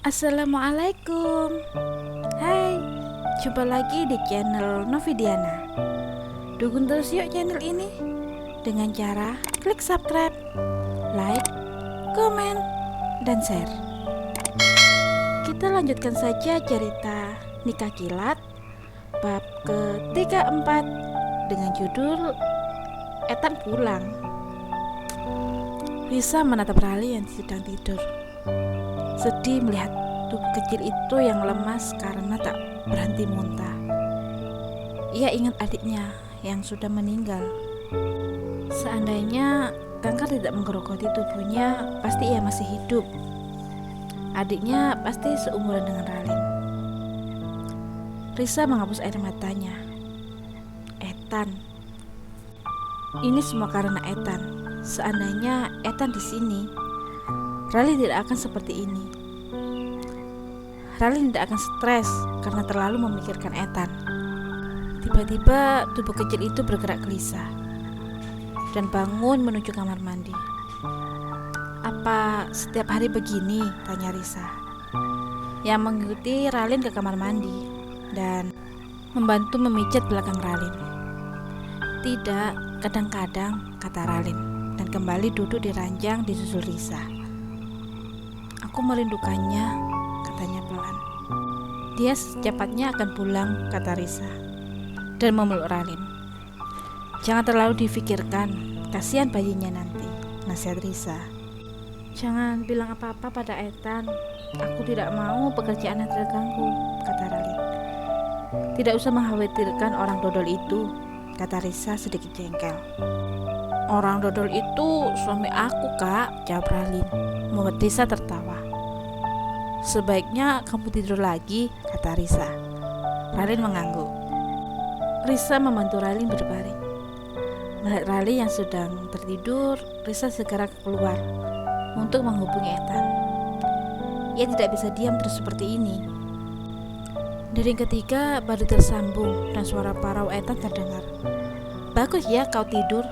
Assalamualaikum. Hai, jumpa lagi di channel Novidiana. Dukung terus yuk channel ini dengan cara klik subscribe, like, komen, dan share. Kita lanjutkan saja cerita Nikah Kilat bab ke-34 dengan judul Ethan Pulang. Risa menatap Rali yang sedang tidur, sedih melihat tubuh kecil itu yang lemas karena tak berhenti muntah. Ia ingat adiknya yang sudah meninggal. Seandainya kanker tidak menggerogoti tubuhnya, pasti ia masih hidup. Adiknya pasti seumuran dengan Ralin. Risa menghapus air matanya. Ethan. Ini semua karena Ethan. Seandainya Ethan di sini, Ralin tidak akan seperti ini. Ralin tidak akan stres karena terlalu memikirkan Ethan. Tiba-tiba tubuh kecil itu bergerak gelisah dan bangun menuju kamar mandi. Apa setiap hari begini? Tanya Risa, yang mengikuti Ralin ke kamar mandi dan membantu memijat belakang Ralin. Tidak, kadang-kadang, kata Ralin, dan kembali duduk di ranjang disusul Risa. Aku merindukannya, katanya pelan. Dia secepatnya akan pulang, kata Risa, dan memeluk Ralin. Jangan terlalu difikirkan, kasihan bayinya nanti, nasihat Risa. Jangan bilang apa-apa pada Ethan. Aku tidak mau pekerjaannya terganggu, kata Ralin. Tidak usah mengkhawatirkan orang dodol itu, kata Risa sedikit jengkel. Orang dodol itu suami aku, Kak, jawab Ralin, membuat Risa tertawa. Sebaiknya kamu tidur lagi, kata Risa. Ralin mengangguk. Risa membantu Ralin berbaring. Melihat Ralin yang sedang tertidur, Risa segera keluar untuk menghubungi Ethan. Ia tidak bisa diam terus seperti ini. Dering ketiga baru tersambung dan suara parau Ethan terdengar. Bagus ya kau tidur,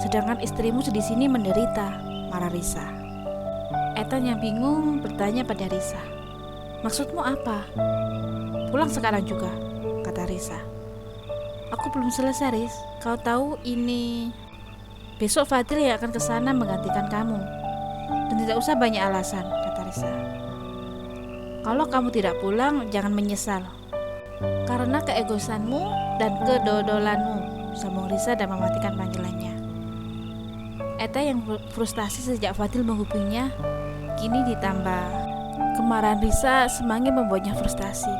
sedangkan istrimu di sini menderita, marah Risa. Ethan yang bingung bertanya pada Risa, maksudmu apa? Pulang sekarang juga, kata Risa. Aku belum selesai, Riz. Kau tahu ini besok Fadil yang akan kesana menggantikan kamu. Dan tidak usah banyak alasan, kata Risa. Kalau kamu tidak pulang, jangan menyesal. Karena keegoisanmu dan kedodolanmu, sambung Risa dan mematikan panggilannya. Eta yang frustasi sejak Fadil menghubunginya, kini ditambah kemarahan Risa semakin membuatnya frustasi.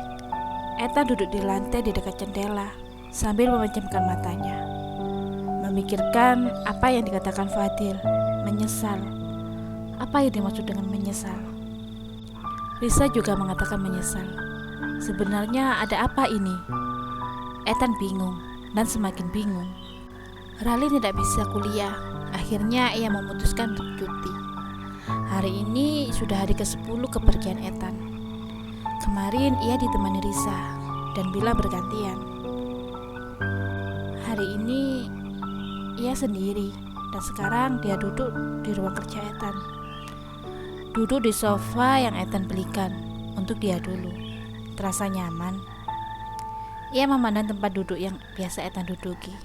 Eta duduk di lantai di dekat jendela sambil memejamkan matanya, memikirkan apa yang dikatakan Fadil. Menyesal. Apa yang dimaksud dengan menyesal? Risa juga mengatakan menyesal. Sebenarnya ada apa ini? Ethan bingung dan semakin bingung. Ralin tidak bisa kuliah. Akhirnya ia memutuskan untuk cuti. Hari ini sudah hari ke-10 kepergian Ethan. Kemarin ia ditemani Risa dan Bila bergantian. Hari ini ia sendiri dan sekarang dia duduk di ruang kerja Ethan. Duduk di sofa yang Ethan belikan untuk dia dulu. Terasa nyaman. Ia memandang tempat duduk yang biasa Ethan duduki.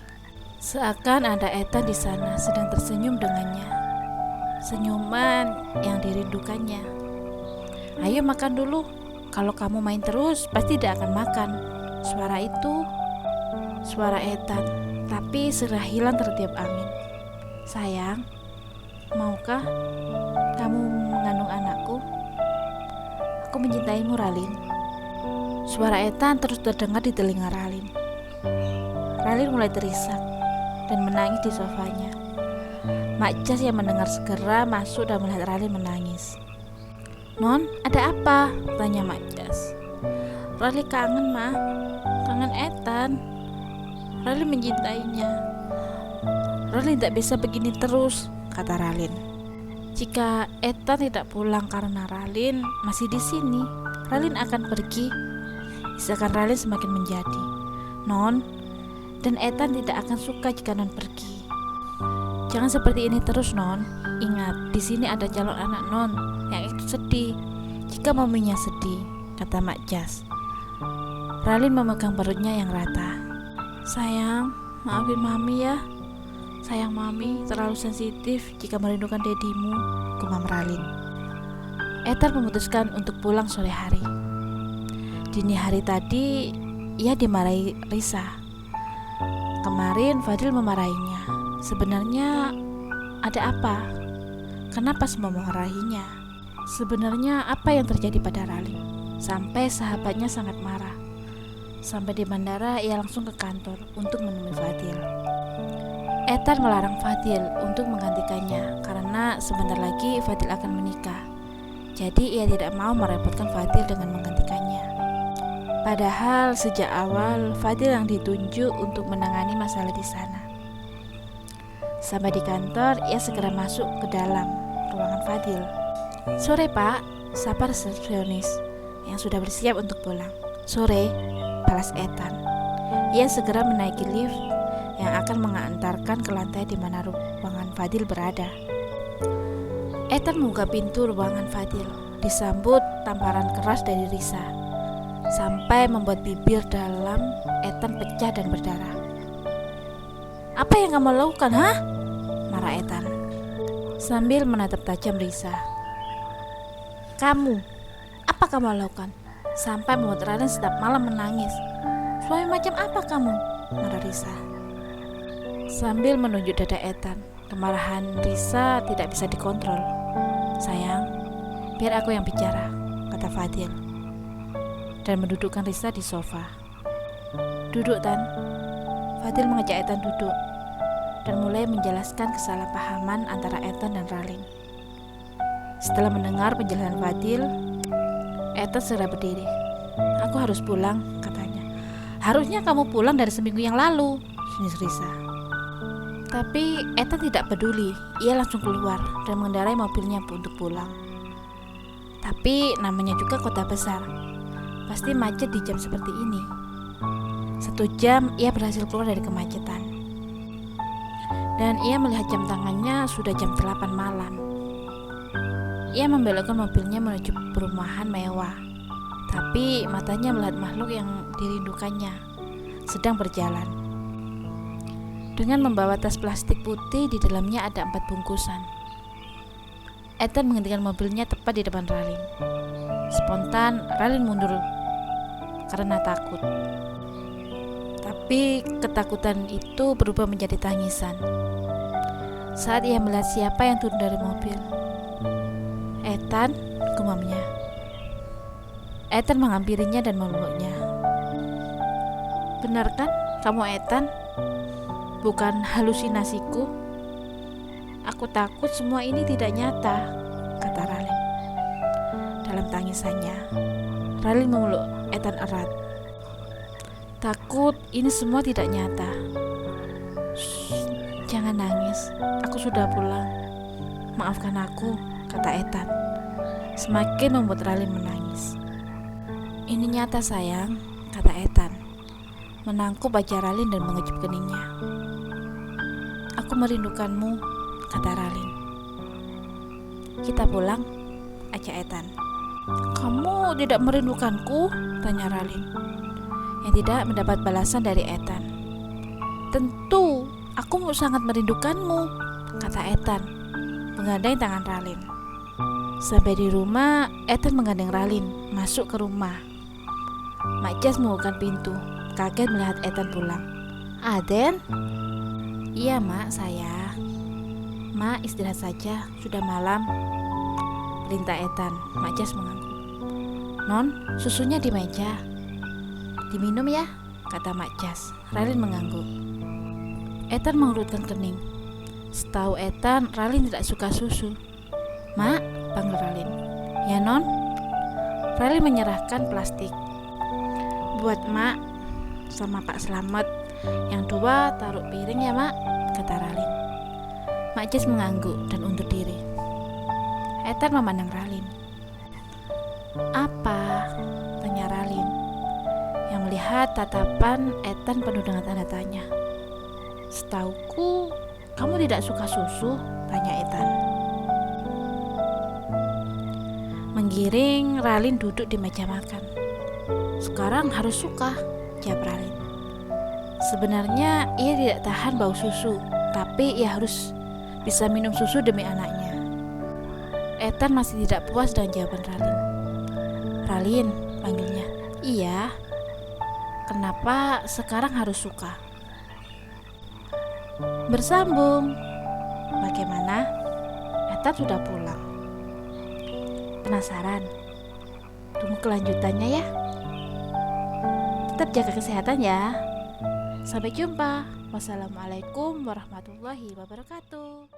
Seakan ada Ethan di sana sedang tersenyum dengannya. Senyuman yang dirindukannya. Ayo makan dulu. Kalau kamu main terus pasti tidak akan makan. Suara itu suara Ethan, tapi segera hilang tertiup angin. Sayang, maukah kamu mengandung anakku? Aku mencintaimu, Ralin. Suara Ethan terus terdengar di telinga Ralin. Ralin mulai terisak dan menangis di sofanya. Mak Jas yang mendengar segera masuk dan melihat Ralin menangis. Non, ada apa? Tanya Mak Jas. Ralin kangen, Ma. Kangen Ethan. Ralin mencintainya. Ralin tidak bisa begini terus, kata Ralin. Jika Ethan tidak pulang karena Ralin masih di sini, Ralin akan pergi. Misalkan Ralin semakin menjadi. Non, dan Ethan tidak akan suka jika Non pergi. Jangan seperti ini terus, Non. Ingat, di sini ada calon anak Non yang ikut sedih jika maminya sedih, kata Mak Jas. Ralin memegang perutnya yang rata. Sayang, maafin mami ya. Sayang mami terlalu sensitif jika merindukan dedimu, gumam Ralin. Ethan memutuskan untuk pulang sore hari. Dini hari tadi, ia dimarahi Risa. Kemarin Fadil memarahinya. Sebenarnya ada apa? Kenapa semua memarahinya? Sebenarnya apa yang terjadi pada Ralin? Sampai sahabatnya sangat marah. Sampai di bandara ia langsung ke kantor untuk menemui Fadil. Ethan melarang Fadil untuk menggantikannya karena sebentar lagi Fadil akan menikah. Jadi ia tidak mau merepotkan Fadil dengan menggantikannya. Padahal sejak awal Fadil yang ditunjuk untuk menangani masalah di sana. Sampai di kantor, ia segera masuk ke dalam ruangan Fadil. Sore Pak, sapa resepsionis yang sudah bersiap untuk pulang. Sore, balas Ethan. Ia segera menaiki lift yang akan mengantarkan ke lantai di mana ruangan Fadil berada. Ethan membuka pintu ruangan Fadil, disambut tamparan keras dari Risa, sampai membuat bibir dalam Ethan pecah dan berdarah. Apa yang kamu lakukan, hah? Marah Ethan sambil menatap tajam Risa. Kamu, apa kamu lakukan? Sampai membuat Ralin setiap malam menangis. Suami macam apa kamu? Marah Risa sambil menunjuk dada Ethan. Kemarahan Risa tidak bisa dikontrol. Sayang, biar aku yang bicara, kata Fadil, dan mendudukkan Risa di sofa. Duduk Tan. Fadil mengajak Ethan duduk dan mulai menjelaskan kesalahpahaman antara Ethan dan Ralin. Setelah mendengar penjelasan Fadil, Ethan segera berdiri. Aku harus pulang, katanya. Harusnya kamu pulang dari seminggu yang lalu, sinis Risa. Tapi Ethan tidak peduli. Ia langsung keluar dan mengendarai mobilnya untuk pulang. Tapi namanya juga kota besar, pasti macet di jam seperti ini. 1 jam ia berhasil keluar dari kemacetan. Dan ia melihat jam tangannya sudah jam 8 malam. Ia membelokkan mobilnya menuju perumahan mewah. Tapi matanya melihat makhluk yang dirindukannya sedang berjalan. Dengan membawa tas plastik putih, di dalamnya ada 4 bungkusan. Ethan menghentikan mobilnya tepat di depan Ralin. Spontan Ralin mundur karena takut. Tapi ketakutan itu berubah menjadi tangisan saat ia melihat siapa yang turun dari mobil. Ethan, gumamnya. Ethan menghampirinya dan memeluknya. Benar kan kamu Ethan? Bukan halusinasiku? Aku takut semua ini tidak nyata, kata Ralin. Dalam tangisannya, Ralin memeluk Ethan erat. Takut ini semua tidak nyata. Shh, jangan nangis, aku sudah pulang. Maafkan aku, kata Ethan, semakin membuat Ralin menangis. Ini nyata sayang, kata Ethan, menangkup wajah Ralin dan mengecup keningnya. Aku merindukanmu, kata Ralin. Kita pulang, ajak Ethan. Kamu tidak merindukanku? Tanya Ralin, yang tidak mendapat balasan dari Ethan. Tentu, aku sangat merindukanmu, kata Ethan, menggandeng tangan Ralin. Sampai di rumah, Ethan menggandeng Ralin masuk ke rumah. Mak Jas membukakan pintu, kaget melihat Ethan pulang. Aden? Iya mak, saya. Mak istirahat saja, sudah malam, perintah Ethan. Mak Jas mengangguk. Non, susunya di meja. Diminum ya, kata Mak Jas. Ralin mengangguk. Ethan mengerutkan kening. Setahu Ethan, Ralin tidak suka susu. Mak, panggil Ralin. Ya non. Ralin menyerahkan plastik. Buat mak sama Pak Slamet. Yang 2 taruh piring ya mak, kata Ralin. Mak Jas mengangguk dan undur diri. Ethan memandang Ralin. Apa? Tanya Ralin, yang melihat tatapan Ethan penuh dengan tanda tanya. Setauku, kamu tidak suka susu? Tanya Ethan. Menggiring, Ralin duduk di meja makan. Sekarang harus suka, jawab Ralin. Sebenarnya ia tidak tahan bau susu, tapi ia harus bisa minum susu demi anaknya. Ethan masih tidak puas dengan jawaban Ralin. Ralin, panggilnya. Iya. Kenapa sekarang harus suka? Bersambung. Bagaimana? Ethan sudah pulang. Penasaran? Tunggu kelanjutannya ya. Tetap jaga kesehatan ya. Sampai jumpa. Wassalamualaikum warahmatullahi wabarakatuh.